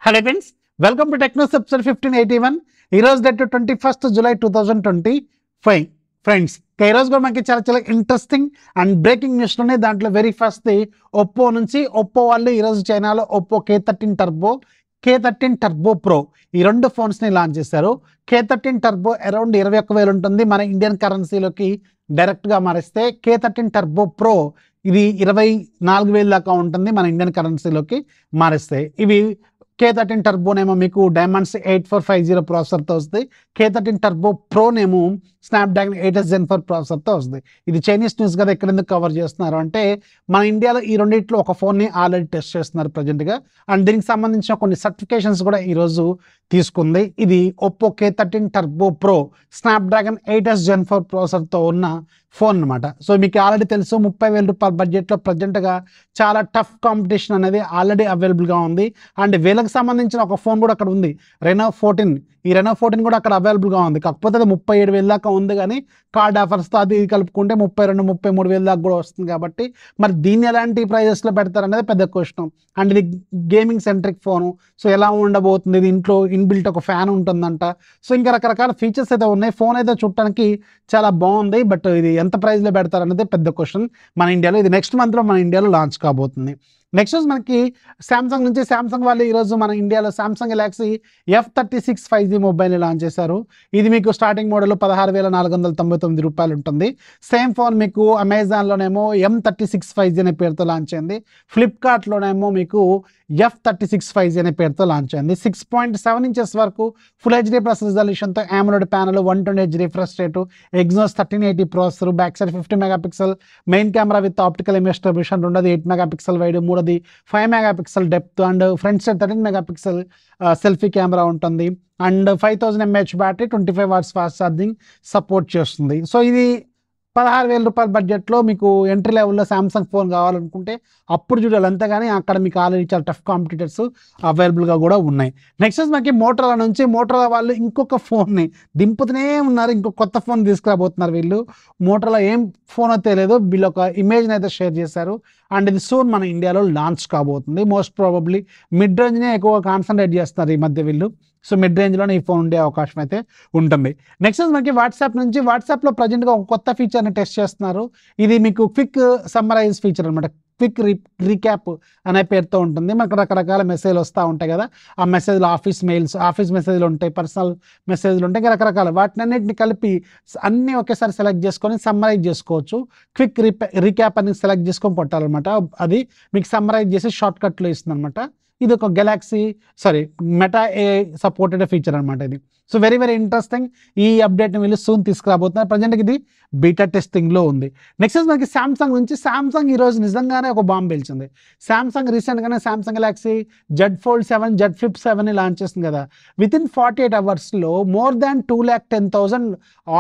Hello friends, welcome to Technos episode 1581. ఈరోజు date 21st July 2025. Friends, ఈరోజు కూడా మనకి చాలా ఇంట్రెస్టింగ్ అండ్ బ్రేకింగ్ న్యూస్ ఉన్నాయి. దాంట్లో వెరీ ఫస్ట్ ఒప్పో నుంచి ఒప్పో వాళ్ళు ఈరోజు చైనాలో Oppo K13 turbo, K13 turbo pro ఈ రెండు ఫోన్స్ని లాంచ్ చేశారు. K13 టర్బో అరౌండ్ 21,000 ఉంటుంది. మన ఇండియన్ కరెన్సీలోకి డైరెక్ట్గా మారిస్తే K13 టర్బో ప్రో ఇది 24,000 దాకా ఉంటుంది మన ఇండియన్ కరెన్సీలోకి మారిస్తే. ఇవి K13 టర్బోనేమో మీకు డైమండ్స్ 8450 ప్రాసెసర్తో వస్తుంది. K13 టర్బో ప్రోనేమో స్నాప్డ్రాగన్ 8s Gen 4 ప్రాసెసర్తో వస్తుంది. ఇది చైనీస్ న్యూస్ కదా, ఎక్కడ ఎందుకు కవర్ చేస్తున్నారు అంటే మన ఇండియాలో ఈ రెండింటిలో ఒక ఫోన్ని ఆల్రెడీ టెస్ట్ చేస్తున్నారు ప్రజెంట్గా. అండ్ దీనికి సంబంధించిన కొన్ని సర్టిఫికేషన్స్ కూడా ఈరోజు తీసుకుంది. ఇది Oppo K13 turbo pro Snapdragon 8s Gen 4 ప్రాసెసర్తో ఉన్న ఫోన్ అనమాట. సో మీకు ఆల్రెడీ తెలుసు 30,000 రూపాయల బడ్జెట్లో ప్రజెంట్గా చాలా టఫ్ కాంపిటీషన్ అనేది ఆల్రెడీ అవైలబుల్గా ఉంది. అండ్ వీళ్ళకి సంబంధించిన ఒక ఫోన్ కూడా అక్కడ ఉంది, రెనో 14. ఈ రెనో 14 కూడా అక్కడ అవైలబుల్గా ఉంది. కాకపోతే అది 37,000 దాకా ఉంది, కానీ కార్డ్ ఆఫర్స్తో అది కలుపుకుంటే 32-33,000 దాకా కూడా వస్తుంది. కాబట్టి మరి దీన్ని ఎలాంటి ప్రైజెస్లో పెడతారనేది పెద్ద క్వశ్చన్. అండ్ ఇది గేమింగ్ సెంట్రిక్ ఫోను. సో ఎలా ఉండబోతుంది, ఇది ఇంట్లో ఇన్బిల్ట్ ఒక ఫ్యాన్ ఉంటుందంట. సో ఇంకా రకరకాల ఫీచర్స్ అయితే ఉన్నాయి. ఫోన్ అయితే చూడటానికి చాలా బాగుంది, బట్ ఇది ఎంత ప్రైస్లో పెడతారనేది పెద్ద క్వశ్చన్ మన ఇండియాలో. ఇది నెక్స్ట్ మంత్లో మన ఇండియాలో లాంచ్ కాబోతుంది. నెక్స్ట్ రోజు మనకి శాంసంగ్ నుంచి శాంసంగ్ వాళ్ళు ఈరోజు మన ఇండియాలో శాంసంగ్ గెలాక్సీ F36 5G మొబైల్ని లాంచ్ చేశారు. ఇది మీకు స్టార్టింగ్ మోడల్ 16,499 రూపాయలు ఉంటుంది. సేమ్ ఫోన్ మీకు అమెజాన్లోనేమో M36 5G అనే పేరుతో లాంచ్ అయింది. ఫ్లిప్కార్ట్లోనేమో మీకు F36 5G అనే పేరుతో లాంచ్ అయింది. 6.7 ఇంచెస్ వరకు ఫుల్ HD ప్లస్ రిజల్యూషన్తో AMOLED panel, 120Hz refresh rate, Exynos 1380 processor, back side 50 megapixel main camera with optical image stabilisation, రెండోది 8 మెగాపిక్సెల్ వైడ్, మూడోది 5 megapixel depth, and front side 13 megapixel selfie camera ఉంటుంది. And 5000 mAh battery, 25 watts fast charging support చేస్తుంది. So ఇది 16,000 రూపాయల బడ్జెట్లో మీకు entry లెవెల్లో Samsung phone కావాలనుకుంటే అప్పుడు చూడాలి. అంతేగాని అక్కడ మీకు ఆల్రెడీ చాలా టఫ్ కాంపిటీటర్స్ అవైలబుల్గా కూడా ఉన్నాయి. నెక్స్ట్ మనకి మోటరోలా నుంచి మోటరోలా వాళ్ళు ఇంకొక ఫోన్ని దింపుతూనే ఉన్నారు. ఇంకొక కొత్త ఫోన్ తీసుకురాబోతున్నారు వీళ్ళు. మోటరోలా ఏం ఫోన్ అయితే తెలియదు, వీళ్ళు ఒక ఇమేజ్ని అయితే షేర్ చేశారు. అండ్ ఇది సూన్ మన ఇండియాలో లాంచ్ కాబోతుంది. మోస్ట్ ప్రాబబ్లీ మిడ్ రేంజ్నే ఎక్కువ కాన్సన్ట్రేట్ చేస్తున్నారు ఈ మధ్య వీళ్ళు. సో మిడ్ రేంజ్లోనే ఈ ఫోన్ ఉండే అవకాశం అయితే ఉంటుంది. నెక్స్ట్ మనకి వాట్సాప్ నుంచి వాట్సాప్లో ప్రజెంట్గా ఒక కొత్త ఫీచర్ని టెస్ట్ చేస్తున్నారు. ఇది మీకు క్విక్ సమ్మరైజ్ ఫీచర్ అనమాట. క్విక్ రీక్యాప్ అనే పేరుతో ఉంటుంది. మనకు రకరకాల మెసేజ్లు వస్తూ ఉంటాయి కదా, ఆ మెసేజ్లు ఆఫీస్ మెసేజ్లు ఉంటాయి, పర్సనల్ మెసేజ్లు ఉంటాయి, రకరకాల వాటినన్నింటిని కలిపి అన్నీ ఒకేసారి సెలెక్ట్ చేసుకొని సమ్మరైజ్ చేసుకోవచ్చు. క్విక్ రీక్యాప్ అని సెలెక్ట్ చేసుకొని కొట్టాలన్నమాట. అది మీకు సమ్మరైజ్ చేసి షార్ట్ కట్లో ఇస్తుంది అనమాట. ఇది ఒక మెటా AI సపోర్టెడ్ ఫీచర్ అనమాట ఇది. So very interesting. ఈ అప్డేట్ని వీళ్ళు సూన్ తీసుకురాబోతున్నారు. ప్రజెంట్కి ఇది బీటా టెస్టింగ్లో ఉంది. నెక్స్ట్ మనకి శాంసంగ్ నుంచి శాంసంగ్ ఈరోజు నిజంగానే ఒక బాంబు పేల్చింది. శాంసంగ్ రీసెంట్గానే Samsung Galaxy Z Fold 7, Z Flip 7ని లాంచ్ చేస్తుంది కదా. వితిన్ 48 అవర్స్లో మోర్ దాన్ 210,000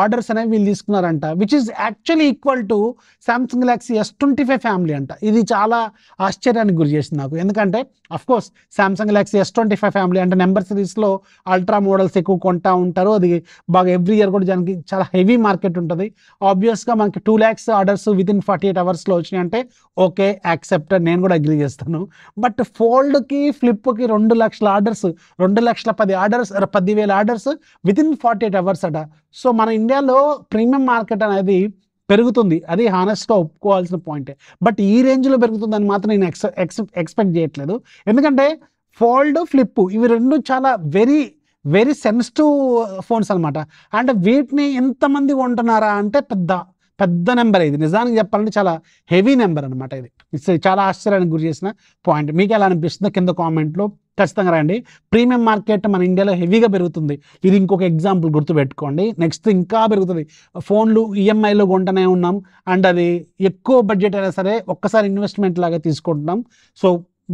ఆర్డర్స్ అనేవి వీళ్ళు తీసుకున్నారంట, which is actually equal to Samsung Galaxy S25 family అంట. ఇది చాలా ఆశ్చర్యానికి గురి చేసింది నాకు. ఎందుకంటే of course Samsung Galaxy S25 family అంటే నెంబర్ సిరీస్లో అల్ట్రా మోడల్స్ ఎక్కువ కొంటా ఉంటారు. అది బాగా ఎవ్రీ ఇయర్ కూడా దానికి చాలా హెవీ మార్కెట్ ఉంటుంది. ఆబ్వియస్గా మనకి 2 lakhs ఆర్డర్స్ వితిన్ 48 అవర్స్లో వచ్చినాయి అంటే ఓకే, యాక్సెప్టెడ్, నేను కూడా అగ్రీ చేస్తాను. బట్ ఫోల్డ్కి ఫ్లిప్కి 2 లక్షల orders, 2,10,000 orders, 10,000 orders within 48 hours అట. సో మన ఇండియాలో ప్రీమియం మార్కెట్ అనేది పెరుగుతుంది, అది హానెస్ట్గా ఒప్పుకోవాల్సిన పాయింటే. బట్ ఈ రేంజ్లో పెరుగుతుందని మాత్రం నేను ఎక్స్పెక్ట్ చేయట్లేదు. ఎందుకంటే ఫోల్డ్, ఫ్లిప్ ఇవి రెండు చాలా వెరీ సెన్సిటివ్ ఫోన్స్ అనమాట. అంటే వీటిని ఎంతమంది కొంటున్నారా అంటే పెద్ద నెంబర్. ఇది నిజానికి చెప్పాలంటే చాలా హెవీ నెంబర్ అనమాట. ఇది చాలా ఆశ్చర్యానికి గురి చేసిన పాయింట్. మీకు ఎలా అనిపిస్తుందో కింద కామెంట్లో ఖచ్చితంగా రండి. ప్రీమియం మార్కెట్ మన ఇండియాలో హెవీగా పెరుగుతుంది. ఇది ఇంకొక ఎగ్జాంపుల్ గుర్తుపెట్టుకోండి. నెక్స్ట్ ఇంకా పెరుగుతుంది. ఫోన్లు ఈఎంఐలో కొంటూనే ఉన్నాం, అండ్ అది ఎక్కువ బడ్జెట్ అయినా సరే ఒక్కసారి ఇన్వెస్ట్మెంట్ లాగా తీసుకుంటున్నాం. సో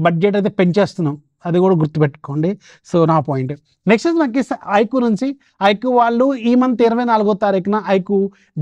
బడ్జెట్ అయితే పెంచేస్తున్నాం, అది కూడా గుర్తుపెట్టుకోండి. సో నా పాయింట్. నెక్స్ట్ మనకి ఐక్యూ నుంచి ఐక్యూ వాళ్ళు ఈ మంత్ 24వ తారీఖున ఐక్యూ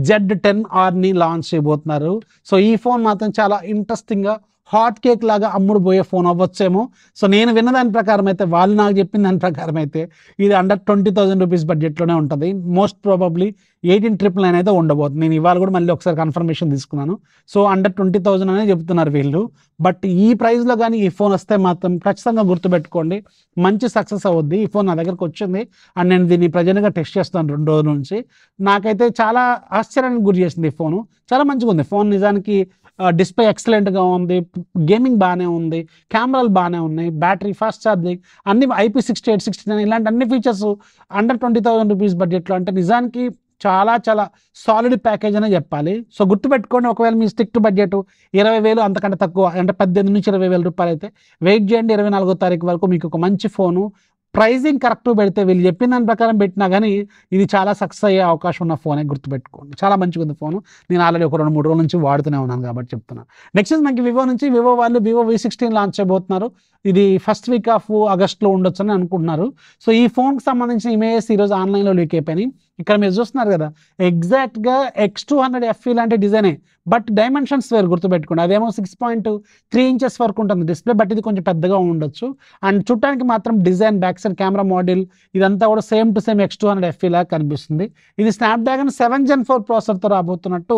Z10Rని లాంచ్ చేయబోతున్నారు. సో ఈ ఫోన్ మాత్రం చాలా ఇంట్రెస్టింగ్గా హాట్ కేక్ లాగా అమ్ముడు పోయే ఫోన్ అవ్వచ్చేమో. సో నేను విన్న దాని ప్రకారం అయితే, వాళ్ళు నాకు చెప్పిన దాని ప్రకారం అయితే ఇది అండర్ 20,000 రూపీస్ బడ్జెట్లోనే ఉంటుంది. మోస్ట్ ప్రాబబ్లీ 18,999 అయితే ఉండబోతుంది. నేను ఇవాళ కూడా మళ్ళీ ఒకసారి కన్ఫర్మేషన్ తీసుకున్నాను. సో అండర్ 20,000 అనే చెప్తున్నారు వీళ్ళు. బట్ ఈ ప్రైస్లో కానీ ఈ ఫోన్ వస్తే మాత్రం ఖచ్చితంగా గుర్తుపెట్టుకోండి, మంచి సక్సెస్ అవుద్ది. ఈ ఫోన్ నా దగ్గరకు వచ్చింది అండ్ నేను దీన్ని ప్రజెంట్గా టెస్ట్ చేస్తాను 2 రోజుల నుంచి. నాకైతే చాలా ఆశ్చర్యానికి గురి చేసింది ఈ ఫోను. చాలా మంచిగా ఉంది ఫోన్. నిజానికి డిస్ప్లే ఎక్సలెంట్గా ఉంది, గేమింగ్ బాగానే ఉంది, కెమెరాలు బాగానే ఉన్నాయి, బ్యాటరీ, ఫాస్ట్ ఛార్జింగ్ అన్ని IP68, 69 ఇలాంటి అన్ని ఫీచర్స్ అండర్ 20,000 రూపీస్ బడ్జెట్లో అంటే నిజానికి చాలా చాలా సాలిడ్ ప్యాకేజ్ అనే చెప్పాలి. సో గుర్తుపెట్టుకోండి, ఒకవేళ మీ స్ట్రిక్ట్ బడ్జెట్ 20,000 అంతకంటే తక్కువ అంటే 18 నుంచి 20,000 రూపాయలు అయితే వెయిట్ చేయండి. 24వ తారీఖు వరకు మీకు ఒక మంచి ఫోను ప్రైజింగ్ కరెక్ట్ పెడితే, వీళ్ళు చెప్పిన దాని ప్రకారం పెట్టినా కానీ ఇది చాలా సక్సెస్ అయ్యే అవకాశం ఉన్న ఫోనే, గుర్తుపెట్టుకోండి. చాలా మంచిగా ఉంది ఫోను. నేను ఆల్రెడీ ఒక 2-3 రోజుల నుంచి వాడుతూనే ఉన్నాను కాబట్టి చెప్తున్నాను. నెక్స్ట్ మనకి వివో నుంచి, వివో వాళ్ళు వివో V16 లాంచ్ చేయబోతున్నారు. ఇది ఫస్ట్ వీక్ ఆఫ్ ఆగస్ట్లో ఉండొచ్చు అని అనుకుంటున్నారు. సో ఈ ఫోన్కి సంబంధించిన ఇమేజెస్ ఈరోజు ఆన్లైన్లో లీక్ అయిపోయినాయి. ఇక్కడ మీరు చూస్తున్నారు కదా, ఎగ్జాక్ట్గా X200 FE లాంటి డిజైనే, బట్ డైమెన్షన్స్ వేరు, గుర్తుపెట్టుకోండి. అదేమో 6.3 ఇంచెస్ వరకు ఉంటుంది డిస్ప్లే, బట్ ఇది కొంచెం పెద్దగా ఉండొచ్చు. అండ్ చూడటానికి మాత్రం design, back side camera model ఇదంతా కూడా same to same X200 FE లాగా కనిపిస్తుంది. ఇది స్నాప్డ్రాగన్ 7 Gen 4 ప్రాసెసర్తో రాబోతున్నట్టు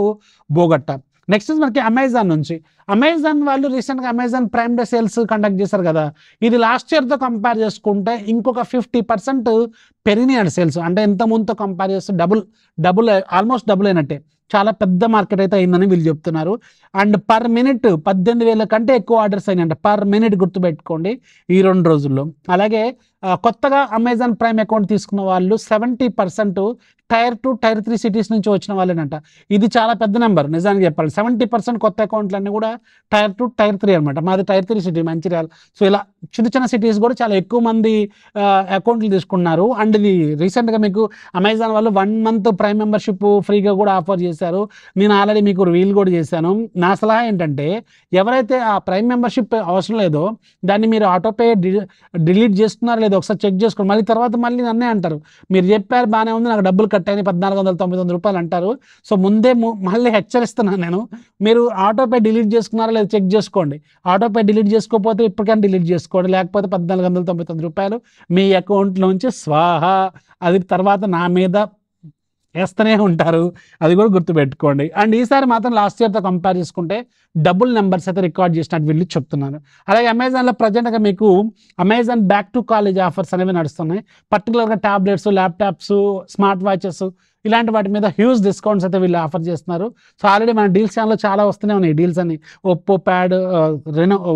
బోగట్టా. నెక్స్ట్ మనకి అమెజాన్ నుంచి, అమెజాన్ వాళ్ళు రీసెంట్గా Amazon prime day sales conduct చేశారు కదా, ఇది లాస్ట్ ఇయర్తో కంపేర్ చేసుకుంటే ఇంకొక 50% పెరిగినాయి సేల్స్. అంటే ఎంత ముందుతో కంపేర్ చేస్తే డబుల్ ఆల్మోస్ట్ డబుల్ అయినట్టే. చాలా పెద్ద మార్కెట్ అయితే అయిందని వీళ్ళు చెప్తున్నారు. అండ్ పర్ మినిట్ 18,000 కంటే ఎక్కువ ఆర్డర్స్ అయినాయంట పర్ మినిట్, గుర్తుపెట్టుకోండి ఈ 2 రోజుల్లో. అలాగే కొత్తగా అమెజాన్ ప్రైమ్ అకౌంట్ తీసుకున్న వాళ్ళు 70% Tier 2, Tier 3 సిటీస్ నుంచి వచ్చిన వాళ్ళేనంట. ఇది చాలా పెద్ద నెంబర్ నిజానికి చెప్పాలి. 70% కొత్త అకౌంట్లన్నీ కూడా Tier 2, Tier 3 అనమాట. మాది Tier 3 సిటీ మంచిర్యాల. సో ఇలా చిన్న చిన్న సిటీస్ కూడా చాలా ఎక్కువ మంది అకౌంట్లు తీసుకున్నారు. అండ్ ఇది రీసెంట్గా మీకు అమెజాన్ వాళ్ళు 1 month ప్రైమ్ మెంబర్షిప్ ఫ్రీగా కూడా ఆఫర్ చేశారు. నేను ఆల్రెడీ మీకు రివీల్ కూడా చేశాను. నా సలహా ఏంటంటే, ఎవరైతే ఆ ప్రైమ్ మెంబర్షిప్ అవసరం లేదో దాన్ని మీరు ఆటోపే డిలీట్ చేస్తున్నారో లేదో ఒకసారి చెక్ చేసుకోండి. మళ్ళీ తర్వాత మళ్ళీ నన్నే అంటారు, మీరు చెప్పారు బాగానే ఉంది, నాకు డబ్బులు కట్ అయినాయి 1,499 రూపాయలు అంటారు. సో ముందే మళ్ళీ హెచ్చరిస్తున్నాను నేను, మీరు ఆటోపే డిలీట్ చేసుకున్నారో లేదో చెక్ చేసుకోండి. ఆటోపే డిలీట్ చేసుకోకపోతే ఇప్పటికైనా డిలీట్ చేసుకోండి, లేకపోతే 1,499 రూపాయలు మీ అకౌంట్లోంచి స్వాహా. అది తర్వాత నా మీద వేస్తూనే ఉంటారు, అది కూడా గుర్తుపెట్టుకోండి. అండ్ ఈసారి మాత్రం లాస్ట్ ఇయర్తో కంపేర్ చేసుకుంటే డబుల్ నెంబర్స్ అయితే రికార్డ్ చేసినట్టు వీళ్ళు చెప్తున్నారు. అలాగే అమెజాన్లో ప్రజెంట్గా మీకు Amazon back to college offers అనేవి నడుస్తున్నాయి. పర్టికులర్గా ట్యాబ్లెట్స్, ల్యాప్టాప్స్, స్మార్ట్ వాచెస్ ఇలాంటి వాటి మీద హ్యూజ్ డిస్కౌంట్స్ అయితే వీళ్ళు ఆఫర్ చేస్తున్నారు. సో ఆల్రెడీ మన డీల్స్ ఛానల్లో చాలా వస్తూనే ఉన్నాయి డీల్స్ అన్ని. Oppo pad,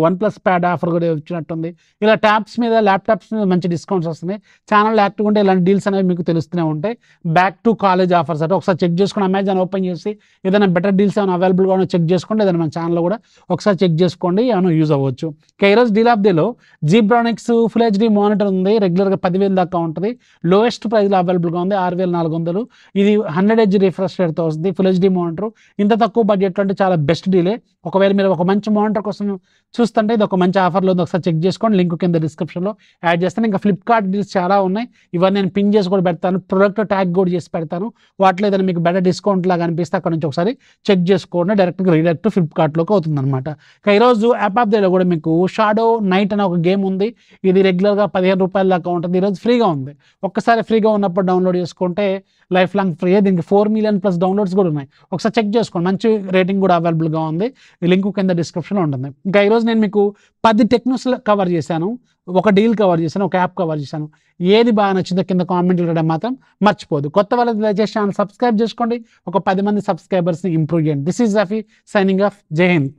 OnePlus pad offer కూడా వచ్చినట్టుంది. ఇలా ట్యాబ్స్ మీద, ల్యాప్టాప్స్ మీద మంచి డిస్కౌంట్స్ వస్తున్నాయి. ఛానల్ యాక్టివ్ ఉంటే ఇలాంటి డీల్స్ అనేవి మీకు తెలుస్తూనే ఉంటాయి. బ్యాక్ టు కాలేజ్ ఆఫర్స్ అంటే ఒకసారి చెక్ చేసుకుని అమెజాన్ ఓపెన్ చేసి ఏదైనా బెటర్ డీల్స్ ఏమైనా అవైలబుల్గా ఉన్నా చెక్ చేసుకోండి. ఏదైనా మన ఛానల్లో కూడా ఒకసారి చెక్ చేసుకోండి, ఏమైనా యూజ్ అవ్వచ్చు. ఈరోజు డీల్ ఆఫ్ డేలో జీబ్రానిక్స్ ఫుల్ HD మానిటర్ ఉంది, రెగ్యులర్గా 10,000 దాకా ఉంటుంది. లోయెస్ట్ ప్రైస్లో అవైలబుల్గా ఉంది 6,400. ఇది 100Hz రిఫ్రెష్ రేట్తో వస్తుంది, ఫుల్ HD మానిటర్. ఇంత తక్కువ బడ్జెట్లో అంటే చాలా బెస్ట్ డీలే. ఒకవేళ మీరు ఒక మంచి మానిటర్ కోసం చూస్తుంటే ఇది ఒక మంచి ఆఫర్లో ఉంది, ఒకసారి చెక్ చేసుకోండి. లింక్ కింద డిస్క్రిప్షన్లో యాడ్ చేస్తాను. ఇంకా ఫ్లిప్కార్ట్ డీల్స్ చాలా ఉన్నాయి, ఇవన్నీ నేను పిన్ చేసి కూడా పెడతాను, ప్రొడక్ట్ ట్యాగ్ కూడా చేసి పెడతాను. వాటిలో ఏదైనా మీకు బెటర్ డిస్కౌంట్ లాగా అనిపిస్తే అక్కడ నుంచి ఒకసారి చెక్ చేసుకోండి. డైరెక్ట్గా రీడైరెక్ట్ ఫ్లిప్కార్ట్లోకి అవుతుంది అనమాట. ఈరోజు యాప్ ఆఫ్ డేలో కూడా మీకు షాడో నైట్ అనే ఒక గేమ్ ఉంది. ఇది రెగ్యులర్గా 15 రూపాయల దాకా ఉంటుంది. ఈరోజు ఫ్రీగా ఉంది. ఒక్కసారి ఫ్రీగా ఉన్నప్పుడు డౌన్లోడ్ చేసుకుంటే లైఫ్ లాంగ్ ఫ్రీ. దీనికి 4 million+ డౌన్లోడ్స్ కూడా ఉన్నాయి. ఒకసారి చెక్ చేసుకోండి, మంచి రేటింగ్ కూడా అవైలబుల్గా ఉంది. లింక్ కింద డిస్క్రిప్షన్లో ఉంటుంది. ఇంకా ఈరోజు నేను మీకు 10 టెక్ న్యూస్ కవర్ చేశాను, ఒక డీల్ కవర్ చేశాను, ఒక యాప్ కవర్ చేశాను. ఏది బాగా నచ్చిందో కింద కామెంట్లు ఇవ్వడం మాత్రం మర్చిపోదు. కొత్త వాళ్ళకి దయచేసి ఛానల్ సబ్స్క్రైబ్ చేసుకోండి. ఒక 10 మంది సబ్స్క్రైబర్స్ని ఇంప్రూవ్ చేయండి. This is Rafi signing off. జై హింద్.